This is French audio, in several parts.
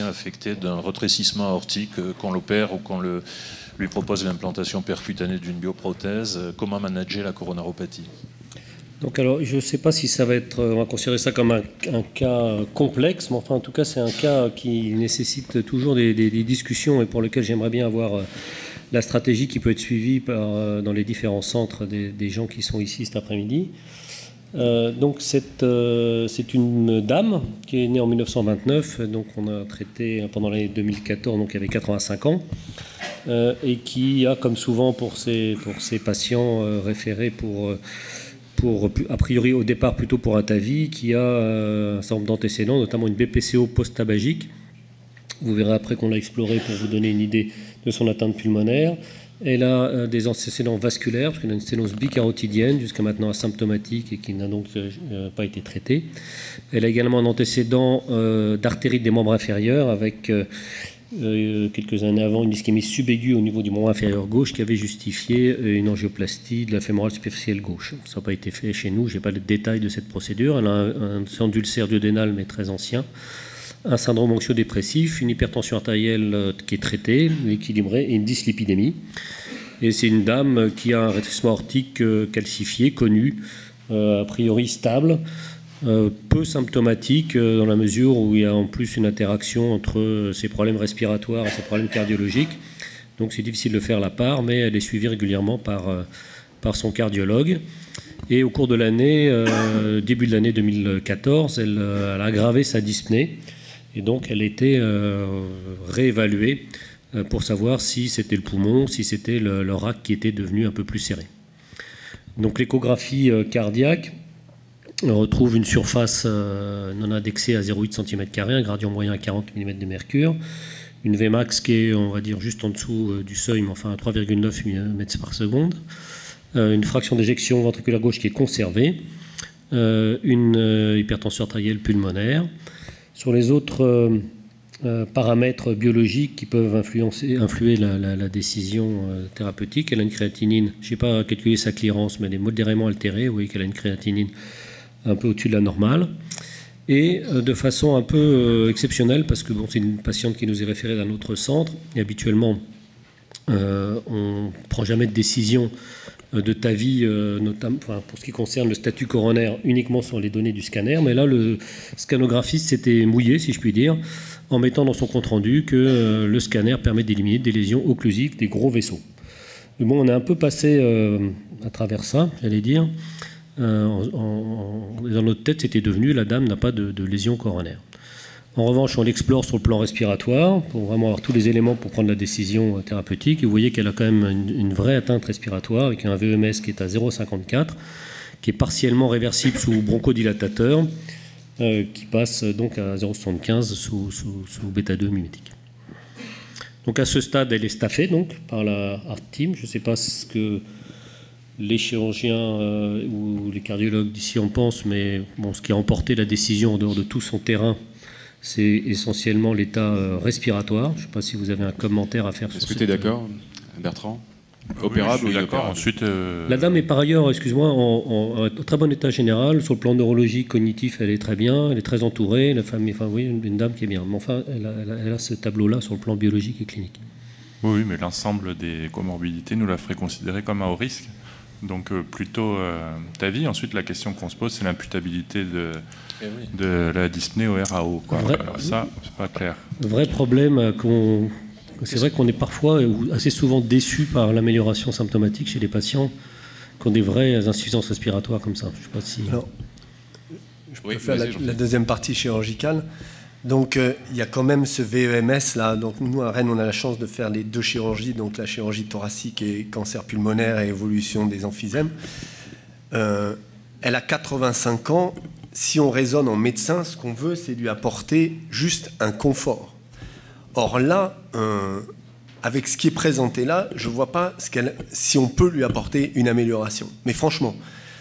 affecté d'un rétrécissement aortique, qu'on l'opère ou qu'on lui propose l'implantation percutanée d'une bioprothèse. Comment manager la coronaropathie? Donc alors, je ne sais pas si ça va être, on va considérer ça comme un cas complexe, mais enfin en tout cas c'est un cas qui nécessite toujours des discussions et pour lequel j'aimerais bien avoir la stratégie qui peut être suivie dans les différents centres des gens qui sont ici cet après-midi. Donc c'est une dame qui est née en 1929, donc on a traité pendant l'année 2014, donc elle avait 85 ans, et qui a, comme souvent pour ses patients, référé pour a priori au départ plutôt pour un TAVI, qui a un certain nombre d'antécédents, notamment une BPCO post-tabagique. Vous verrez après qu'on l'a exploré pour vous donner une idée de son atteinte pulmonaire. Elle a des antécédents vasculaires, parce qu'elle a une sténose bicarotidienne, jusqu'à maintenant asymptomatique et qui n'a donc pas été traitée. Elle a également un antécédent d'artérite des membres inférieurs, avec quelques années avant une ischémie subaiguë au niveau du membre inférieur gauche qui avait justifié une angioplastie de la fémorale superficielle gauche. Ça n'a pas été fait chez nous, je n'ai pas le détail de cette procédure. Elle a un centre d'ulcère duodénal mais très ancien, un syndrome anxio-dépressif, une hypertension artérielle qui est traitée, équilibrée et une dyslipidémie. Et c'est une dame qui a un rétrécissement aortique calcifié, connu, a priori stable, peu symptomatique dans la mesure où il y a en plus une interaction entre ses problèmes respiratoires et ses problèmes cardiologiques. Donc c'est difficile de faire la part, mais elle est suivie régulièrement par son cardiologue. Et au cours de l'année, début de l'année 2014, elle a aggravé sa dyspnée. Et donc elle a été réévaluée pour savoir si c'était le poumon, si c'était le rack qui était devenu un peu plus serré. Donc l'échographie cardiaque, on retrouve une surface non indexée à 0,8 cm², un gradient moyen à 40 mm de mercure, une Vmax qui est, on va dire, juste en dessous du seuil, mais enfin à 3,9 m/s, une fraction d'éjection ventriculaire gauche qui est conservée, une hypertension artérielle pulmonaire. Sur les autres paramètres biologiques qui peuvent influer la décision thérapeutique, elle a une créatinine, je n'ai pas calculé sa clearance, mais elle est modérément altérée. Vous voyez qu'elle a une créatinine un peu au-dessus de la normale, et de façon un peu exceptionnelle, parce que bon, c'est une patiente qui nous est référée d'un autre centre, et habituellement on ne prend jamais de décision de TAVI, notamment pour ce qui concerne le statut coronaire, uniquement sur les données du scanner, mais là le scanographiste s'était mouillé, si je puis dire, en mettant dans son compte-rendu que le scanner permet d'éliminer des lésions occlusives des gros vaisseaux. Mais bon, on est un peu passé à travers ça, j'allais dire. Dans notre tête, c'était devenu la dame n'a pas de lésion coronaire. En revanche, on l'explore sur le plan respiratoire pour vraiment avoir tous les éléments pour prendre la décision thérapeutique. Et vous voyez qu'elle a quand même une vraie atteinte respiratoire avec un VEMS qui est à 0,54, qui est partiellement réversible sous bronchodilatateur, qui passe donc à 0,75 sous bêta-2 mimétique. Donc à ce stade, elle est staffée donc, par la Heart Team. Je ne sais pas ce que les chirurgiens ou les cardiologues d'ici en pensent, mais bon, ce qui a emporté la décision en dehors de tout son terrain, c'est essentiellement l'état respiratoire. Je ne sais pas si vous avez un commentaire à faire sur ça. Est-ce que tu es d'accord, Bertrand? Opérable ou d'accord? Ensuite, La dame est par ailleurs, excuse-moi, en très bon état général. Sur le plan neurologique, cognitif, elle est très bien. Elle est très entourée. La famille, enfin oui, une dame qui est bien. Mais enfin, elle a ce tableau-là sur le plan biologique et clinique. Oui, mais l'ensemble des comorbidités nous la ferait considérer comme à haut risque. Donc plutôt TAVI. Ensuite, la question qu'on se pose, c'est l'imputabilité de la dyspnée au RAO. Ça, c'est pas clair. Vrai problème c'est vrai qu'on est parfois ou assez souvent déçu par l'amélioration symptomatique chez les patients qui ont des vraies insuffisances respiratoires comme ça. Je sais pas si... Alors, je peux faire la deuxième partie chirurgicale. Donc il y a quand même ce VEMS là. Donc nous à Rennes, on a la chance de faire les deux chirurgies, donc la chirurgie thoracique et cancer pulmonaire et évolution des emphysèmes. Elle a 85 ans. Si on raisonne en médecin, ce qu'on veut, c'est lui apporter juste un confort. Or là, avec ce qui est présenté là, je ne vois pas si on peut lui apporter une amélioration. Mais franchement,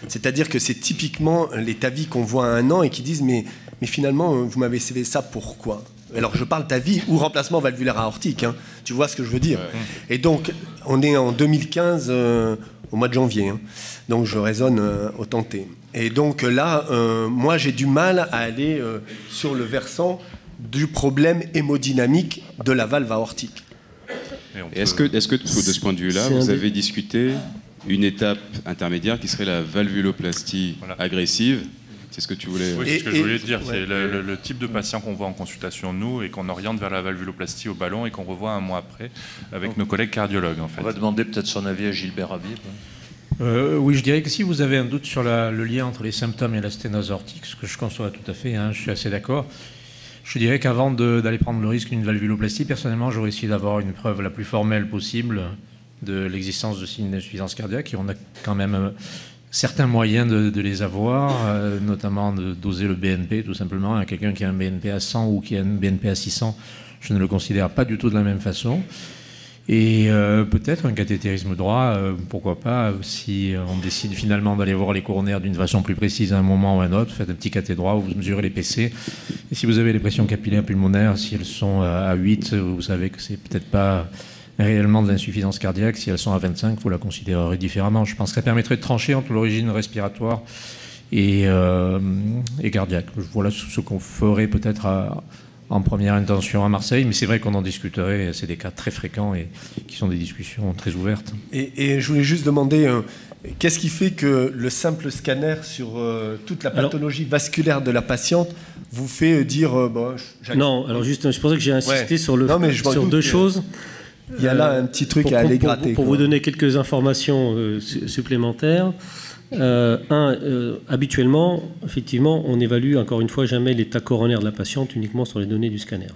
c'est-à-dire que c'est typiquement les TAVI qu'on voit à 1 an et qui disent mais finalement, vous m'avez fait ça pourquoi? Alors je parle TAVI ou remplacement valvulaire aortique, hein. Tu vois ce que je veux dire? Et donc, on est en 2015, au mois de janvier, hein. Donc je raisonne au tenté. Et donc là, moi j'ai du mal à aller sur le versant du problème hémodynamique de la valve aortique. Est-ce que, de ce point de vue-là, vous avez discuté une étape intermédiaire qui serait la valvuloplastie agressive? C'est ce que tu voulais... Oui, c'est ce que je voulais dire. C'est le type de patient qu'on voit en consultation, nous, et qu'on oriente vers la valvuloplastie au ballon et qu'on revoit un mois après avec nos collègues cardiologues, en fait. On va demander peut-être son avis à Gilbert Habib. Oui, je dirais que si vous avez un doute sur le lien entre les symptômes et la sténose aortique, ce que je conçois tout à fait, je suis assez d'accord, je dirais qu'avant d'aller prendre le risque d'une valvuloplastie, personnellement, j'aurais essayé d'avoir une preuve la plus formelle possible de l'existence de signes d'insuffisance cardiaque, et on a quand même certains moyens de les avoir, notamment de doser le BNP, tout simplement. Quelqu'un qui a un BNP à 100 ou qui a un BNP à 600, je ne le considère pas du tout de la même façon. Et peut-être un cathétérisme droit, pourquoi pas, si on décide finalement d'aller voir les coronaires d'une façon plus précise à un moment ou à un autre, faites un petit cathéter droit où vous mesurez les PC. Et si vous avez les pressions capillaires pulmonaires, si elles sont à 8, vous savez que c'est peut-être pas réellement de l'insuffisance cardiaque. Si elles sont à 25, vous la considérerez différemment. Je pense que ça permettrait de trancher entre l'origine respiratoire et cardiaque. Voilà ce qu'on ferait peut-être en première intention à Marseille, mais c'est vrai qu'on en discuterait, c'est des cas très fréquents et qui sont des discussions très ouvertes. Et je voulais juste demander, qu'est-ce qui fait que le simple scanner sur toute la pathologie vasculaire de la patiente vous fait dire... non, alors juste, je pensais que j'ai insisté sur deux choses. Il y a là un petit truc à aller gratter. Pour vous donner quelques informations supplémentaires. Habituellement, effectivement, on évalue encore une fois jamais l'état coronaire de la patiente uniquement sur les données du scanner.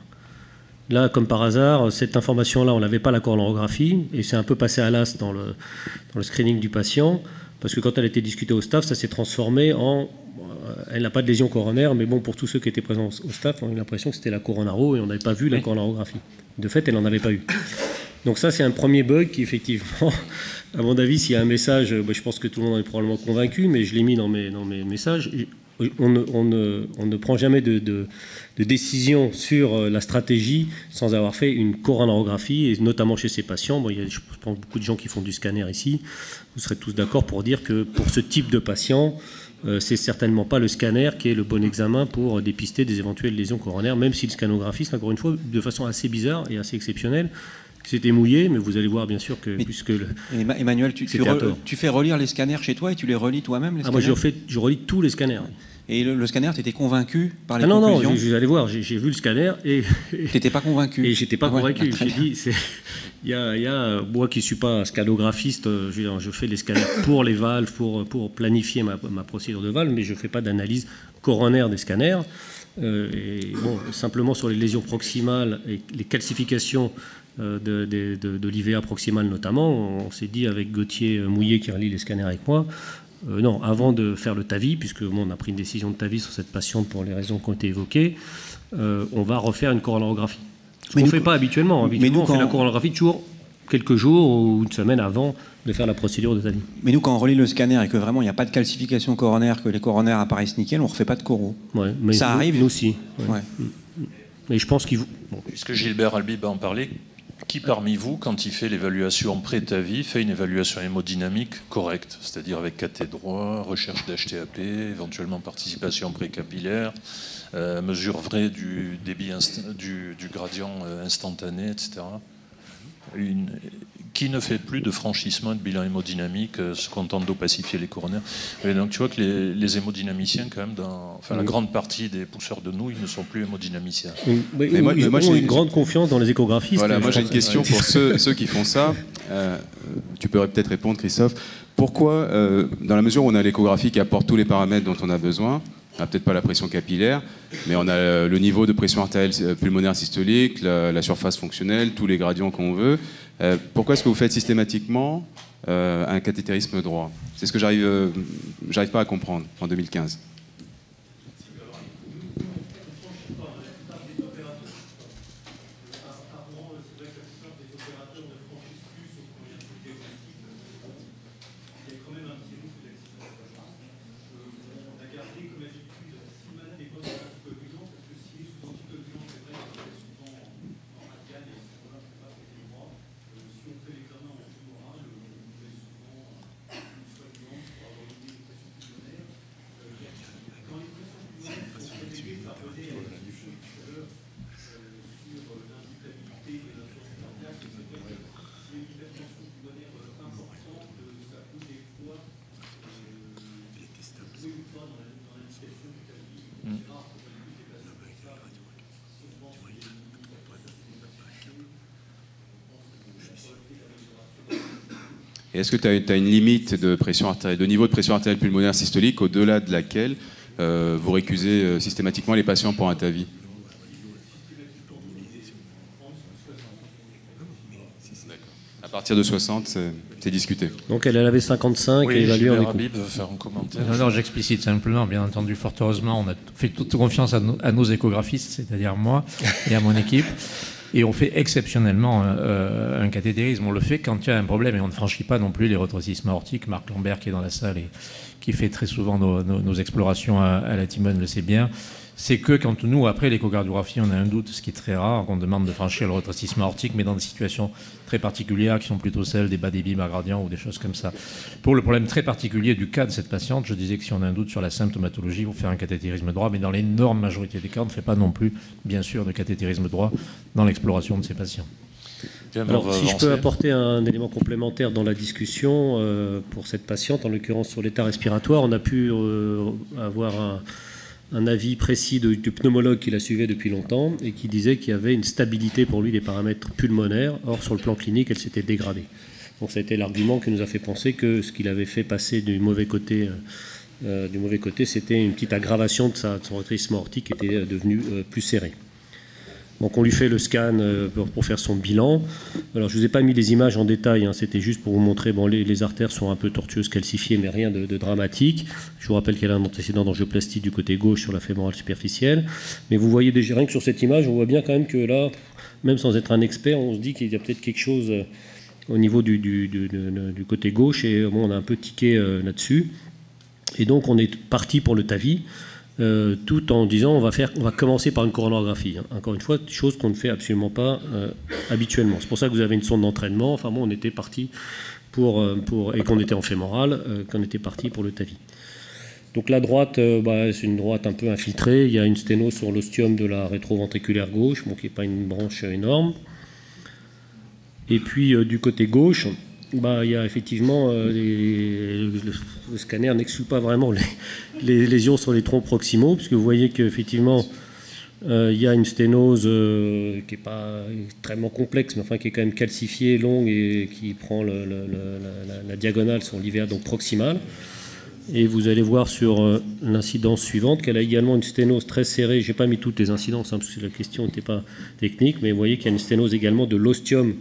Là, comme par hasard, cette information-là, on n'avait pas la coronarographie, et c'est un peu passé à l'as dans le screening du patient, parce que quand elle a été discutée au staff, ça s'est transformé en... Elle n'a pas de lésion coronaire, mais bon, pour tous ceux qui étaient présents au staff, on a eu l'impression que c'était la coronaro, et on n'avait pas vu la coronarographie. De fait, elle n'en avait pas eu. Donc ça, c'est un premier bug qui, effectivement, à mon avis, s'il y a un message, je pense que tout le monde en est probablement convaincu, mais je l'ai mis dans mes messages, on ne prend jamais de décision sur la stratégie sans avoir fait une coronarographie, et notamment chez ces patients. Il y a, je pense, beaucoup de gens qui font du scanner ici. Vous serez tous d'accord pour dire que pour ce type de patient, c'est certainement pas le scanner qui est le bon examen pour dépister des éventuelles lésions coronaires, même si le scanographiste, encore une fois, de façon assez bizarre et assez exceptionnelle, c'était mouillé, mais vous allez voir bien sûr que... puisque Emmanuel, tu fais relire les scanners chez toi et tu les relis toi-même, les scanners? Moi, je relis tous les scanners. Et le scanner, tu étais convaincu par les conclusions? Non, j'allais voir, j'ai vu le scanner et... Tu n'étais pas convaincu? Et j'étais pas convaincu. J'ai dit, il y a moi qui ne suis pas scanographiste, je fais les scanners pour les valves, pour planifier ma procédure de valve, mais je ne fais pas d'analyse coronaire des scanners. Et bon, simplement sur les lésions proximales et les calcifications de l'IVA proximale notamment, on s'est dit avec Gauthier Mouillet qui relie les scanners avec moi, non, avant de faire le TAVI, puisque on a pris une décision de TAVI sur cette patiente pour les raisons qui ont été évoquées, on va refaire une coronarographie. Ce qu'on ne fait pas habituellement. Habituellement, on fait la coronarographie toujours quelques jours ou une semaine avant de faire la procédure de TAVI. Mais nous, quand on relie le scanner et que vraiment il n'y a pas de calcification coronaire, que les coronaires apparaissent nickel, on ne refait pas de coro. Ouais, mais ça arrive? Nous aussi. Ouais. Mais je pense qu'il faut... Puisque Gilbert Habib a en parlé, qui parmi vous, quand il fait l'évaluation pré-TAVI, fait une évaluation hémodynamique correcte, c'est-à-dire avec cathé droit, recherche d'HTAP, éventuellement participation précapillaire, mesure vraie du débit du gradient instantané, etc. Qui ne fait plus de franchissement et de bilan hémodynamique, se contente d'opacifier les coronaires. Et donc tu vois que les hémodynamiciens, quand même, la grande partie des pousseurs de nouilles ne sont plus hémodynamiciens. Mais moi j'ai une grande confiance dans les échographistes. Voilà, moi j'ai une question pour ceux qui font ça. Tu pourrais peut-être répondre, Christophe. Pourquoi, dans la mesure où on a l'échographie qui apporte tous les paramètres dont on a besoin, on n'a peut-être pas la pression capillaire, mais on a le niveau de pression artérielle pulmonaire systolique, la surface fonctionnelle, tous les gradients qu'on veut. Pourquoi est-ce que vous faites systématiquement un cathétérisme droit? C'est ce que j'arrive pas à comprendre en 2015. Et est-ce que tu as une limite de pression artérielle, de niveau de pression artérielle pulmonaire systolique au-delà de laquelle vous récusez systématiquement les patients pour un TAVI? À partir de 60, c'est discuté. Donc elle avait 55 et évaluée en écho. Habib veut faire un commentaire. Non, j'explicite simplement, bien entendu, fort heureusement, on a fait toute confiance à nos échographistes, c'est-à-dire moi et à mon équipe. Et on fait exceptionnellement un cathétérisme. On le fait quand il y a un problème et on ne franchit pas non plus les rétrécissements aortiques. Marc Lambert, qui est dans la salle et qui fait très souvent nos explorations à la Timone, le sait bien. C'est que quand nous, après l'échocardiographie, on a un doute, ce qui est très rare, qu'on demande de franchir le rétrécissement aortique, mais dans des situations très particulières qui sont plutôt celles des bas débits bas gradients ou des choses comme ça. Pour le problème très particulier du cas de cette patiente, je disais que si on a un doute sur la symptomatologie, il faut faire un cathétérisme droit, mais dans l'énorme majorité des cas, on ne fait pas non plus, bien sûr, de cathétérisme droit dans l'exploration de ces patients. Alors, si je peux apporter un élément complémentaire dans la discussion pour cette patiente, en l'occurrence sur l'état respiratoire, on a pu avoir un avis précis du pneumologue qui la suivait depuis longtemps et qui disait qu'il y avait une stabilité pour lui des paramètres pulmonaires. Or, sur le plan clinique, elle s'était dégradée. Donc, ça a été l'argument qui nous a fait penser que ce qu'il avait fait passer du mauvais côté, c'était une petite aggravation de son rétrécissement aortique qui était devenu plus serré. Donc on lui fait le scan pour faire son bilan. Alors je ne vous ai pas mis les images en détail, hein, c'était juste pour vous montrer, bon, les artères sont un peu tortueuses, calcifiées, mais rien de dramatique. Je vous rappelle qu'elle a un antécédent d'angioplastie du côté gauche sur la fémorale superficielle. Mais vous voyez déjà, rien que sur cette image, on voit bien quand même que là, même sans être un expert, on se dit qu'il y a peut-être quelque chose au niveau du côté gauche, et bon, on a un peu tiqué là-dessus. Et donc on est parti pour le TAVI. Tout en disant on va commencer par une coronarographie. Hein. Encore une fois, chose qu'on ne fait absolument pas habituellement. C'est pour ça que vous avez une sonde d'entraînement. Enfin bon, on était parti et qu'on était en fémorale, qu'on était parti pour le TAVI. Donc la droite, c'est une droite un peu infiltrée. Il y a une sténose sur l'ostium de la rétroventriculaire gauche, bon, qui n'est pas une branche énorme. Et puis du côté gauche, il y a effectivement, le scanner n'exclut pas vraiment les lésions sur les troncs proximaux, puisque vous voyez qu'effectivement, il y a une sténose qui n'est pas extrêmement complexe, mais enfin qui est quand même calcifiée, longue, et qui prend la diagonale sur l'IVA, donc proximale. Et vous allez voir sur l'incidence suivante qu'elle a également une sténose très serrée. Je n'ai pas mis toutes les incidences, hein, parce que la question n'était pas technique, mais vous voyez qu'il y a une sténose également de l'ostium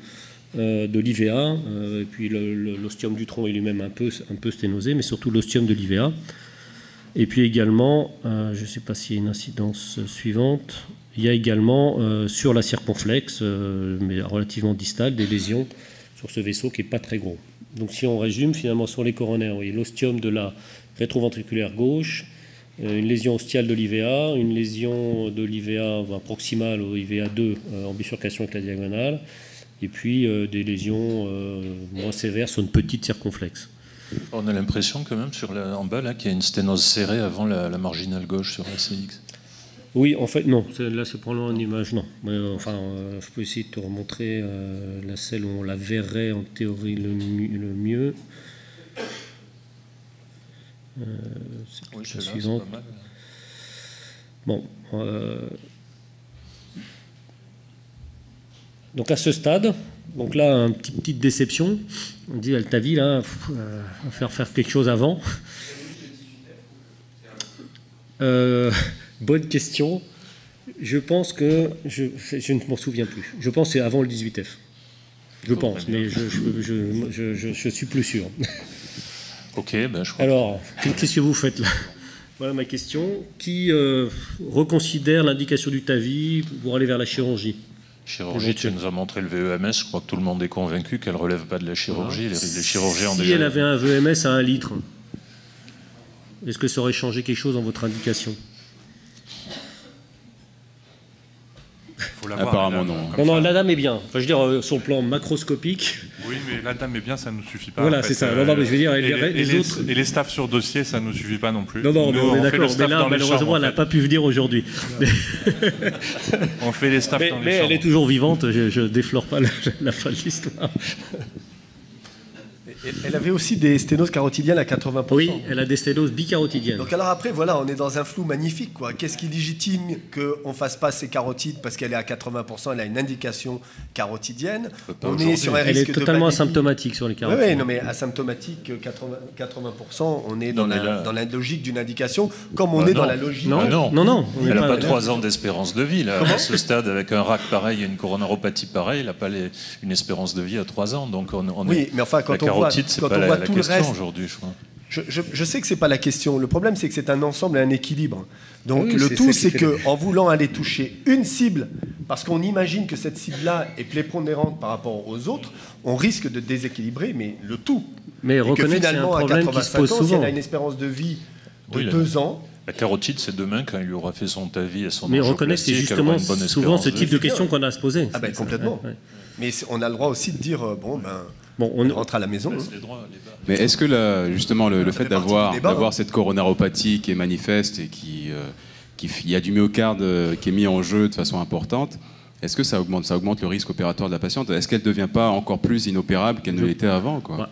de l'IVA, et puis l'ostium du tronc est lui-même un peu sténosé, mais surtout l'ostium de l'IVA. Et puis également, je ne sais pas s'il y a une incidence suivante, il y a également sur la circonflexe, mais relativement distale, des lésions sur ce vaisseau qui n'est pas très gros. Donc si on résume, finalement sur les coronaires, vous voyez l'ostium de la rétroventriculaire gauche, une lésion ostiale de l'IVA, une lésion de l'IVA proximale au IVA 2 en bifurcation avec la diagonale, et puis des lésions moins sévères sur une petite circonflexe. On a l'impression quand même en bas là qu'il y a une sténose serrée avant la marginale gauche sur la CX. Oui, en fait, non. Là, c'est probablement une image, non. Mais, je peux essayer de te remontrer la celle où on la verrait en théorie le mieux. C'est la suivante. C'est pas mal. Bon. Donc à ce stade, donc là, une petite déception. On dit, elle t'a vu, là, on va faire quelque chose avant. Bonne question. Je pense que... Je ne m'en souviens plus. Je pense que c'est avant le 18F. Je pense, mais je suis plus sûr. Ok, je crois. Alors, qu'est-ce que vous faites là? Voilà ma question. Qui reconsidère l'indication du TAVI pour aller vers la chirurgie? Chirurgie, tu nous as montré le VEMS. Je crois que tout le monde est convaincu qu'elle ne relève pas de la chirurgie. Les chirurgiens ont déjà... Si elle avait un VEMS à 1 litre, est-ce que ça aurait changé quelque chose dans votre indication? Apparemment non. Non, la dame est bien. Enfin, je veux dire, sur le plan macroscopique. Oui, mais la dame est bien, ça ne nous suffit pas. Voilà, c'est ça. Non, mais je veux dire, les autres... Et les staffs sur dossier, ça ne nous suffit pas non plus. Non, on est d'accord. Mais là, malheureusement, elle n'a pas pu venir aujourd'hui. On fait les staffs dans les chambres. Mais elle est toujours vivante. Je ne déflore pas la fin de l'histoire. Elle avait aussi des sténoses carotidiennes à 80%. Oui, elle a des sténoses bicarotidiennes. Donc alors après, voilà, on est dans un flou magnifique, quoi. Qu'est-ce qui légitime qu'on ne fasse pas ces carotides parce qu'elle est à 80%, elle a une indication carotidienne. On est sur un risque elle est totalement de asymptomatique sur les carotides. Oui, non, mais asymptomatique, 80%, on est dans la logique d'une indication, comme on est dans la logique... Non. Elle n'a pas 3 ans d'espérance de vie, là. À ce stade, avec un RAC pareil et une coronaropathie pareille, elle n'a pas une espérance de vie à 3 ans. Donc oui, mais enfin, quand on voit tout le reste aujourd'hui, je crois. Je sais que c'est pas la question. Le problème, c'est que c'est un ensemble et un équilibre. Donc le tout, c'est qu'en voulant aller toucher une cible, parce qu'on imagine que cette cible-là est prépondérante par rapport aux autres, on risque de déséquilibrer, mais le tout. Mais reconnaître que c'est un problème qui se pose souvent. Si elle a une espérance de vie de 2 ans... La carotide, c'est demain, quand il lui aura fait son TAVI et son Mais reconnaître que c'est justement souvent ce type de questions qu'on a à se poser. Ah ben complètement. Mais on a le droit aussi de dire, on rentre à la maison. Mais est-ce que justement le fait d'avoir cette coronaropathie qui est manifeste et qui y a du myocarde qui est mis en jeu de façon importante, est-ce que ça augmente le risque opératoire de la patiente? Est-ce qu'elle ne devient pas encore plus inopérable qu'elle ne l'était avant, quoi?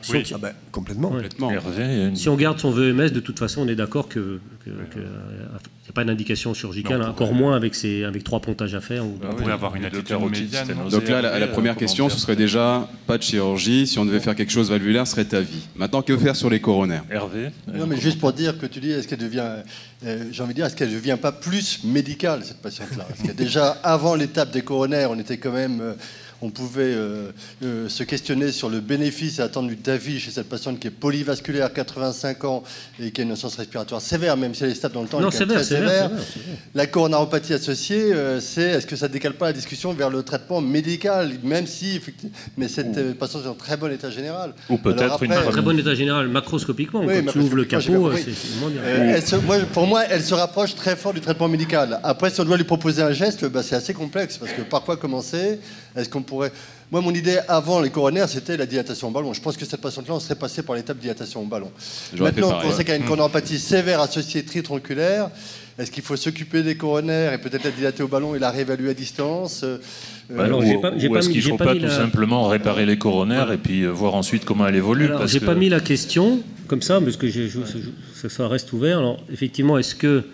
Complètement. Si on garde son VMS, de toute façon, on est d'accord qu'il n'y a pas d'indication chirurgicale, encore moins avec 3 pontages à faire. On pourrait avoir une attitude médiane. Donc là, la première question, ce serait déjà pas de chirurgie. Si on devait faire quelque chose valvulaire, ce serait TAVI. Maintenant, que faire sur les coronaires? Hervé? Non, mais juste pour dire que tu dis, est-ce qu'elle devient, j'ai envie de dire, est-ce qu'elle ne devient pas plus médicale, cette patiente-là? Parce que déjà, avant l'étape des coronaires, on était quand même... on pouvait se questionner sur le bénéfice et attendre du TAVI chez cette patiente qui est polyvasculaire, 85 ans, et qui a une insuffisance respiratoire sévère, même si elle est stable dans le temps. Non, elle est très sévère. La coronaropathie associée, est-ce que ça ne décale pas la discussion vers le traitement médical, même si, effectivement, mais cette patiente est en très bon état général. Ou peut-être une très bon état général, macroscopiquement, quand tu ouvres le capot, c'est moins bien. Pour moi, elle se rapproche très fort du traitement médical. Après, si on doit lui proposer un geste, c'est assez complexe, parce que par quoi commencer? Est-ce qu'on pourrait... Moi, mon idée avant les coronaires, c'était la dilatation au ballon. Je pense que cette patiente-là, on serait passé par l'étape dilatation au ballon. Maintenant, on sait qu'elle a une coronaropathie sévère associée tritronculaire. Est-ce qu'il faut s'occuper des coronaires et peut-être la dilater au ballon et la réévaluer à distance? Ou est-ce qu'il ne faut pas tout simplement réparer les coronaires et puis voir ensuite comment elle évolue? Alors, j'ai pas mis la question comme ça, parce que ça reste ouvert. Alors, effectivement, est-ce que...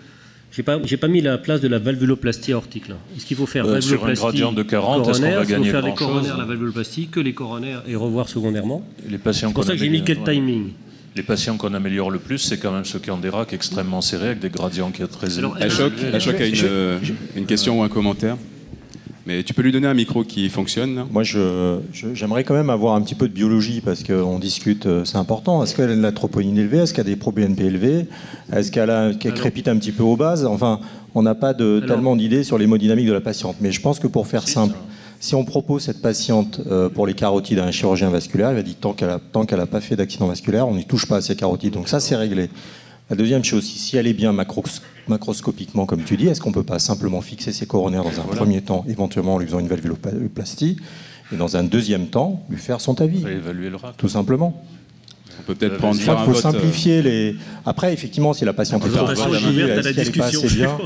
J'ai pas mis la place de la valvuloplastie aortique là. Est-ce qu'il faut faire valvuloplastie sur un gradient de 40, est-ce qu'on va gagner faire des coronaires, la valvuloplastie, que les coronaires et revoir secondairement? C'est pour ça que j'ai mis quel timing. Les patients qu'on améliore le plus, c'est quand même ceux qui ont des RAC extrêmement serrés avec des gradients qui sont très élevés. Ashok a une question ou un commentaire. Mais tu peux lui donner un micro qui fonctionne là. Moi, j'aimerais quand même avoir un petit peu de biologie, parce qu'on discute, c'est important. Est-ce qu'elle a de la troponine élevée? Est-ce qu'elle a des pro-BNP élevés? Est-ce qu'elle crépite un petit peu aux bases? Enfin, on n'a pas tellement d'idées sur l'hémodynamique de la patiente. Mais je pense que pour faire simple, si on propose cette patiente pour les carotides à un chirurgien vasculaire, il va dire tant qu'elle n'a pas fait d'accident vasculaire, on n'y touche pas à ses carotides. Donc ça, c'est réglé. La deuxième chose, si elle est bien macroscopiquement, comme tu dis, est-ce qu'on ne peut pas simplement fixer ses coronaires dans un premier temps, éventuellement en lui faisant une valvuloplastie, et dans un deuxième temps, lui faire son TAVI? Évaluer le RAC. Tout simplement. On peut peut-être prendre il faut simplifier les... Après, effectivement, si la patiente est pas assez bien...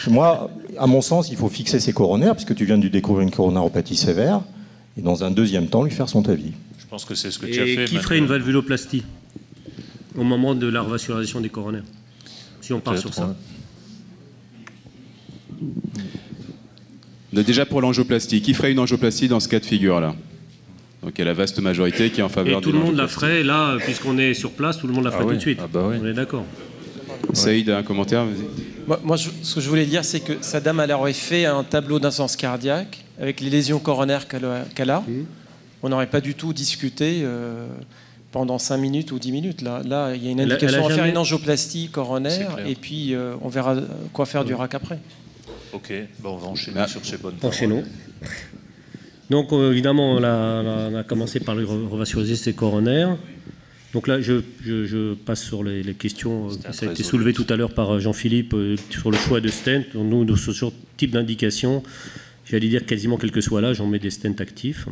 Moi, à mon sens, il faut fixer ses coronaires, puisque tu viens de lui découvrir une coronaropathie sévère, et dans un deuxième temps, lui faire son TAVI. Je pense que c'est ce que tu as fait. Et qui ferait une valvuloplastie au moment de la revascularisation des coronaires, si on part sur ça? Déjà pour l'angioplastie, qui ferait une angioplastie dans ce cas de figure-là? Donc il y a la vaste majorité qui est en faveur de l'angioplastie. Et tout le monde la ferait, là, puisqu'on est sur place, tout le monde la ferait tout de suite. On est d'accord. Saïd, un commentaire, vas-y. Moi, ce que je voulais dire, c'est que sa dame, elle aurait fait un tableau d'insuffisance cardiaque avec les lésions coronaires qu'elle a. On n'aurait pas du tout discuté pendant 5 minutes ou 10 minutes. Là, il y a une indication à faire une angioplastie coronaire et puis on verra quoi faire du RAC après. Ok, on va enchaîner sur ces bonnes paroles. Enchaînons. Donc évidemment, on a commencé par le revasculariser ses coronaires. Donc là, je passe sur les questions qui ont été soulevées tout à l'heure par Jean-Philippe sur le choix de stent. Nous, sur ce type d'indication, j'allais dire quasiment quel que soit l'âge, on met des stents actifs.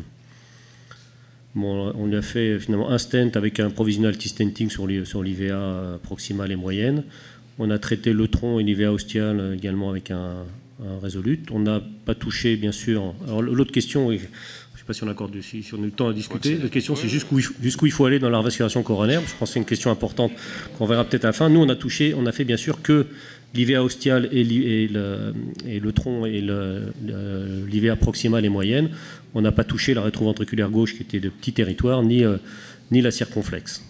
Bon, on a fait finalement un stent avec un provisional T-stenting sur l'IVA proximale et moyenne. On a traité le tronc et l'IVA ostial également avec un Resolute. On n'a pas touché, bien sûr. Alors l'autre question, je ne sais pas si on accorde dessus, si on a eu le temps à discuter. La question, c'est jusqu'où il faut aller dans la revascularisation coronaire. Je pense que c'est une question importante qu'on verra peut-être à la fin. Nous, on a fait bien sûr que l'IVA ostiale et le tronc et l'IVA proximale et moyenne. On n'a pas touché la rétroventriculaire gauche qui était de petit territoire, ni la circonflexe.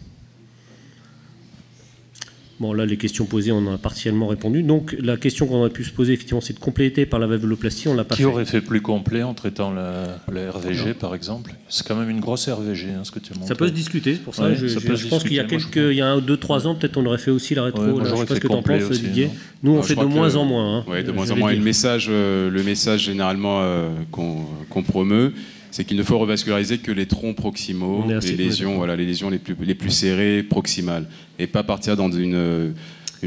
Bon, là, les questions posées, on en a partiellement répondu. Donc, la question qu'on aurait pu se poser, effectivement, c'est de compléter par la valvuloplastie. On l'a pas fait. Qui aurait fait plus complet en traitant la RVG, par exemple? C'est quand même une grosse RVG, hein, ce que tu montres. Ça peut se discuter, c'est pour ça. Ouais, je pense qu'il y a il y a 2-3 ans, peut-être on aurait fait aussi la rétro. Ouais, je ne sais pas ce que tu en penses, Didier. Nous, on fait de moins en moins. Hein, oui, de moins en moins. Et le message généralement qu'on promeut, c'est qu'il ne faut revasculariser que les troncs proximaux, les lésions les plus serrées, proximales, et pas partir dans une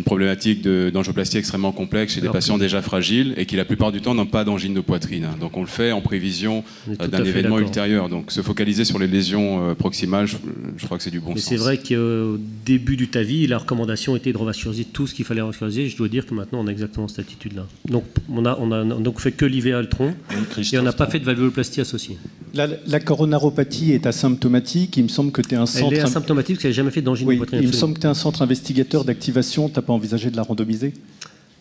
problématique d'angioplastie extrêmement complexe chez des patients déjà fragiles et qui la plupart du temps n'ont pas d'angine de poitrine. Donc on le fait en prévision d'un événement ultérieur. Donc se focaliser sur les lésions proximales, je crois que c'est du bon sens. Mais c'est vrai qu'au début du TAVI, la recommandation était de revasculariser tout ce qu'il fallait revasculariser. Je dois dire que maintenant on a exactement cette attitude-là. Donc on a donc fait que l'IVA le tronc et on n'a pas fait de valvuloplastie associée. La coronaropathie est asymptomatique. Il me semble que tu es un centre. Elle est asymptomatique parce qu'elle n'a jamais fait d'angine de poitrine. Il me semble que tu es un centre investigateur d'activation. Tu n'as pas envisagé de la randomiser?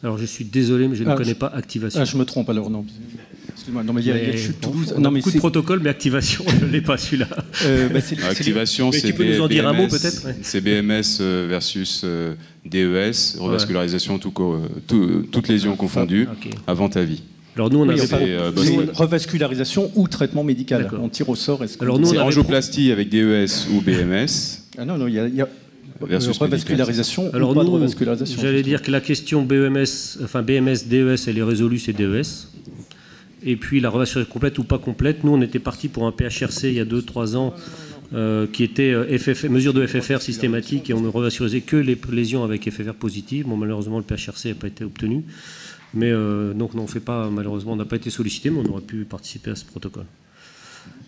Alors je suis désolé, mais je ne connais pas activation. Ah, je me trompe alors, non. Excuse-moi, non, mais il y a le CHU de Toulouse. On a beaucoup de protocoles, mais activation, je ne l'ai pas celui-là. Activation, c'est tu peux nous en dire un mot peut-être? C'est BMS versus DES, revascularisation, toutes lésions confondues, avant TAVI. Alors nous, on a revascularisation ou traitement médical. On tire au sort. Alors nous, c'est angioplastie avec DES ou BMS. Ah non, il y a revascularisation ou pas de revascularisation. J'allais dire que la question BMS, DES, elle est résolue, c'est DES. Et puis la revascularisation complète ou pas complète, nous on était parti pour un PHRC il y a 2-3 ans qui était mesure de FFR systématique et on ne revascularisait que les lésions avec FFR positive. Bon, malheureusement le PHRC n'a pas été obtenu. Mais donc on fait pas, malheureusement on n'a pas été sollicité, mais on aurait pu participer à ce protocole.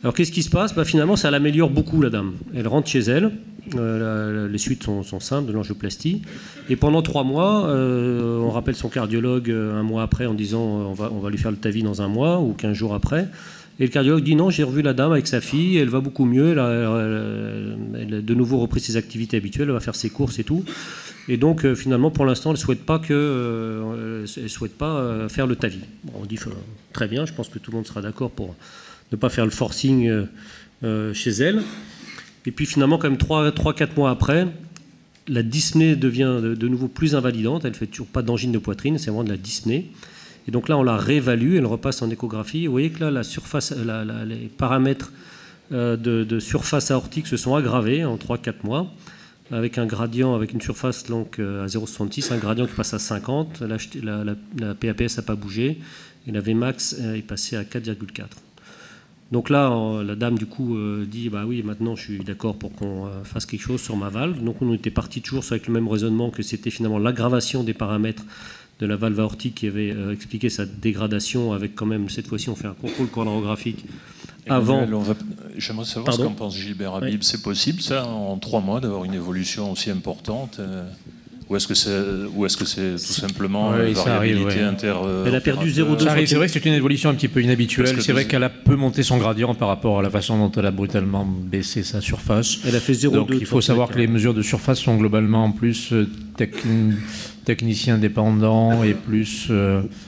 Alors qu'est-ce qui se passe? Bah, finalement ça l'améliore beaucoup la dame. Elle rentre chez elle, les suites sont simples de l'angioplastie. Et pendant 3 mois, on rappelle son cardiologue un mois après en disant on va lui faire le TAVI dans 1 mois ou 15 jours après. Et le cardiologue dit non, j'ai revu la dame avec sa fille, elle va beaucoup mieux, elle a de nouveau repris ses activités habituelles, elle va faire ses courses et tout. Et donc finalement pour l'instant elle ne souhaite pas faire le TAVI. Bon, on dit très bien, je pense que tout le monde sera d'accord pour ne pas faire le forcing chez elle. Et puis finalement quand même 3-4 mois après, la dyspnée devient de nouveau plus invalidante, elle ne fait toujours pas d'angine de poitrine, c'est vraiment de la dyspnée. Et donc là, on la réévalue, elle repasse en échographie. Vous voyez que là, la surface, les paramètres de surface aortique se sont aggravés en 3-4 mois, avec un gradient, avec une surface donc, à 0,66, un gradient qui passe à 50. La PAPS n'a pas bougé, et la Vmax est passée à 4,4. Donc là, la dame, du coup, dit bah oui, maintenant, je suis d'accord pour qu'on fasse quelque chose sur ma valve. Donc on était parti toujours avec le même raisonnement que c'était finalement l'aggravation des paramètres de la valve aortique qui avait expliqué sa dégradation avec quand même, cette fois-ci, on fait un contrôle coronarographique avant. J'aimerais savoir ce qu'en pense Gilbert Habib. C'est possible, ça, en 3 mois, d'avoir une évolution aussi importante ou est-ce que c'est tout simplement variabilité inter... Elle a perdu 0,2. C'est vrai que c'est une évolution un petit peu inhabituelle. C'est vrai qu'elle a peu monté son gradient par rapport à la façon dont elle a brutalement baissé sa surface. Elle a fait 0,2. Donc il faut savoir que les mesures de surface sont globalement en plus technicien dépendant et plus,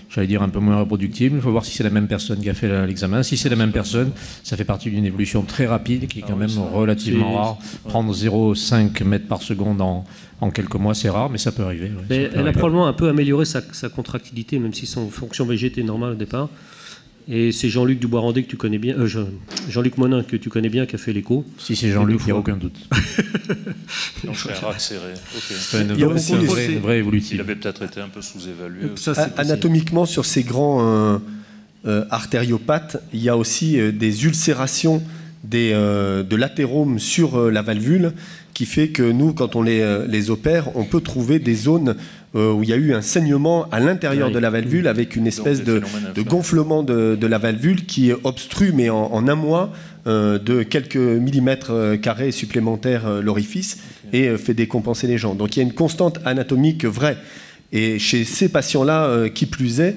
j'allais dire, un peu moins reproductible. Il faut voir si c'est la même personne qui a fait l'examen. Si c'est la même personne, ça fait partie d'une évolution très rapide qui est quand même relativement rare. Prendre 0,5 mètres par seconde en quelques mois, c'est rare, mais ça peut arriver. Ouais, elle a probablement un peu amélioré sa contractilité, même si son fonction VG était normale au départ. Et c'est Jean-Luc Dubois-Randé que tu connais bien, Jean-Luc Monin que tu connais bien qui a fait l'écho. Si c'est Jean-Luc, il n'y a aucun doute. Donc frère accéléré. Il y a aussi une vraie évolution. Il avait peut-être été un peu sous-évalué. Anatomiquement, sur ces grands artériopathes, il y a aussi des ulcérations de l'athérome sur la valvule qui fait que nous, quand on les opère, on peut trouver des zones où il y a eu un saignement à l'intérieur de la valvule avec une espèce de gonflement de la valvule qui obstrue, mais en 1 mois, de quelques millimètres carrés supplémentaires l'orifice et fait décompenser les gens. Donc il y a une constante anatomique vraie. Et chez ces patients-là, qui plus est,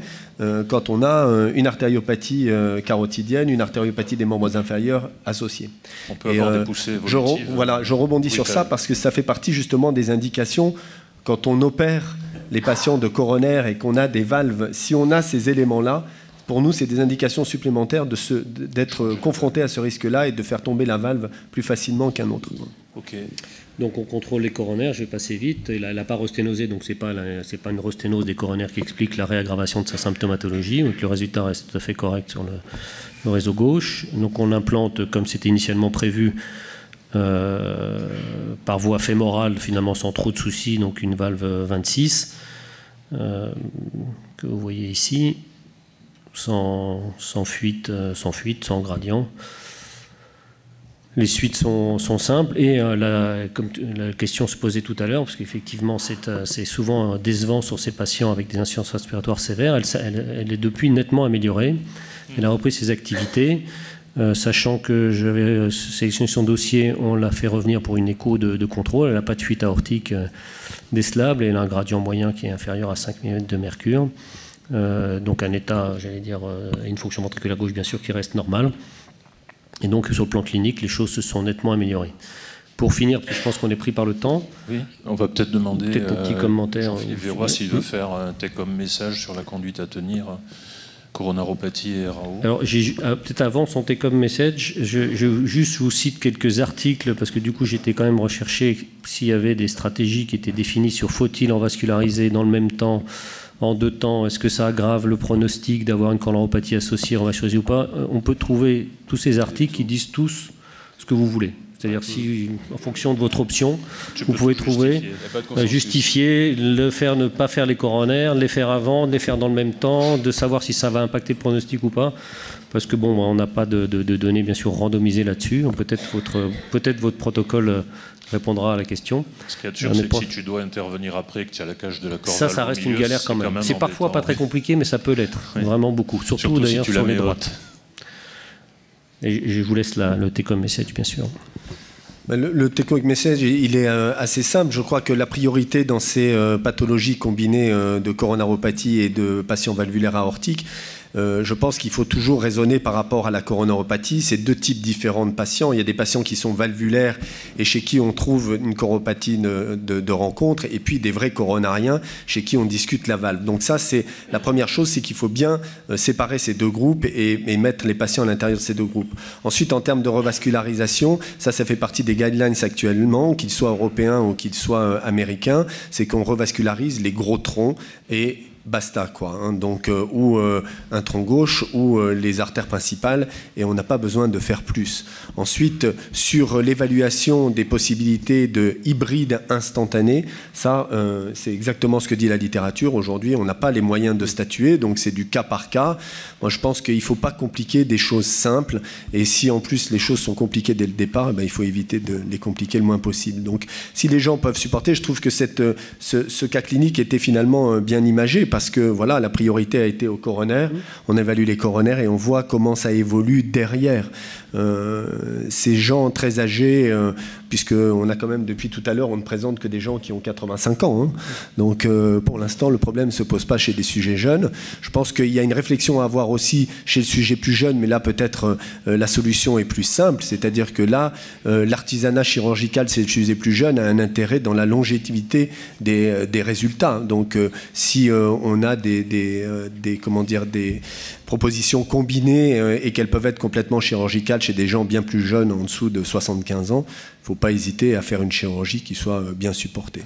quand on a une artériopathie carotidienne, une artériopathie des membres inférieurs associée. On peut avoir des poussées évolutives. Je rebondis sur ça parce que ça fait partie justement des indications quand on opère les patients de coronaire et qu'on a des valves. Si on a ces éléments-là, pour nous, c'est des indications supplémentaires d'être confronté à ce risque-là et de faire tomber la valve plus facilement qu'un autre. Ok. Donc on contrôle les coronaires, je vais passer vite. Il n'a pas resténosé, donc ce n'est pas une resténose des coronaires qui explique la réaggravation de sa symptomatologie. Donc le résultat reste tout à fait correct sur le réseau gauche. Donc on implante, comme c'était initialement prévu, par voie fémorale, finalement sans trop de soucis, donc une valve 26, que vous voyez ici, sans fuite, sans gradient. Les suites sont simples et comme la question se posait tout à l'heure, parce qu'effectivement c'est souvent décevant sur ces patients avec des insuffisances respiratoires sévères, elle est depuis nettement améliorée. Elle a repris ses activités, sachant que j'avais sélectionné son dossier, on l'a fait revenir pour une écho de contrôle. Elle n'a pas de fuite aortique décelable et elle a un gradient moyen qui est inférieur à 5 mm de mercure. Donc un état, j'allais dire, une fonction ventriculaire gauche bien sûr qui reste normale. Et donc, sur le plan clinique, les choses se sont nettement améliorées. Pour finir, parce que je pense qu'on est pris par le temps. Oui, on va peut-être demander un petit commentaire. Jean-Philippe Véroy s'il veut faire un take-home message sur la conduite à tenir, coronaropathie et RAO. Alors, peut-être avant son take-home message, je juste vous cite quelques articles, parce que du coup, j'étais quand même recherché s'il y avait des stratégies qui étaient définies sur faut-il en vasculariser dans le même temps, en 2 temps, est-ce que ça aggrave le pronostic d'avoir une coronaropathie associée en vascularisée ou pas? On peut trouver tous ces articles qui disent tous ce que vous voulez. C'est-à-dire si, en fonction de votre option, vous pouvez trouver, justifier, ne pas faire les coronaires, les faire avant, les faire dans le même temps, de savoir si ça va impacter le pronostic ou pas. Parce que bon, on n'a pas de données bien sûr randomisées là-dessus. Peut-être votre protocole répondra à la question. Ce qu'il y a de sûr, c'est que si tu dois intervenir après, que tu as la cage de la corde. Ça reste une galère quand même. C'est parfois pas très compliqué, mais ça peut l'être. Oui. Vraiment beaucoup. Surtout d'ailleurs si sur les droites. Et je vous laisse le take-home message, bien sûr. Le take-home message, il est assez simple. Je crois que la priorité dans ces pathologies combinées de coronaropathie et de patients valvulaires aortiques, je pense qu'il faut toujours raisonner par rapport à la coronaropathie. C'est 2 types différents de patients. Il y a des patients qui sont valvulaires et chez qui on trouve une coronaropathie de rencontre, et puis des vrais coronariens chez qui on discute la valve. Donc ça, c'est la première chose, c'est qu'il faut bien séparer ces 2 groupes et mettre les patients à l'intérieur de ces 2 groupes. Ensuite, en termes de revascularisation, ça fait partie des guidelines actuellement, qu'ils soient européens ou qu'ils soient américains, c'est qu'on revascularise les gros troncs et basta, quoi, hein. Donc ou un tronc gauche ou les artères principales, et on n'a pas besoin de faire plus. Ensuite, sur l'évaluation des possibilités de hybride instantané, ça c'est exactement ce que dit la littérature. Aujourd'hui, on n'a pas les moyens de statuer, donc c'est du cas par cas. Moi, je pense qu'il ne faut pas compliquer des choses simples, et si en plus les choses sont compliquées dès le départ, il faut éviter de les compliquer le moins possible. Donc si les gens peuvent supporter, je trouve que ce cas clinique était finalement bien imagé, parce que voilà, la priorité a été au coronaire. On évalue les coronaires et on voit comment ça évolue derrière. Ces gens très âgés, puisqu'on a quand même depuis tout à l'heure, on ne présente que des gens qui ont 85 ans. Hein. Donc pour l'instant, le problème ne se pose pas chez des sujets jeunes. Je pense qu'il y a une réflexion à avoir aussi chez le sujet plus jeune, mais là peut-être la solution est plus simple. C'est-à-dire que là, l'artisanat chirurgical chez le sujet plus jeune a un intérêt dans la longévité des résultats. Donc si on a des propositions combinées et qu'elles peuvent être complètement chirurgicales chez des gens bien plus jeunes, en dessous de 75 ans, il ne faut pas hésiter à faire une chirurgie qui soit bien supportée.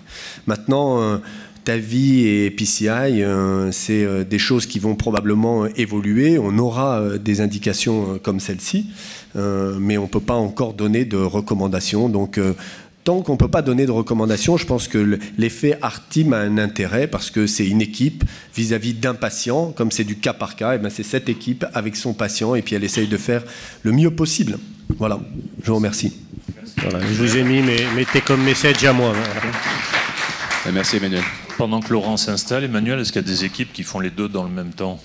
Maintenant, TAVI et PCI, c'est des choses qui vont probablement évoluer. On aura des indications comme celle-ci, mais on ne peut pas encore donner de recommandations. Donc, tant qu'on ne peut pas donner de recommandations, je pense que l'effet ARTIM a un intérêt, parce que c'est une équipe vis-à-vis d'un patient. Comme c'est du cas par cas, c'est cette équipe avec son patient, et puis elle essaye de faire le mieux possible. Voilà, je vous remercie. Voilà, je vous ai mis mes take-home message à moi. Merci Emmanuel. Pendant que Laurent s'installe, Emmanuel, est-ce qu'il y a des équipes qui font les 2 dans le même temps?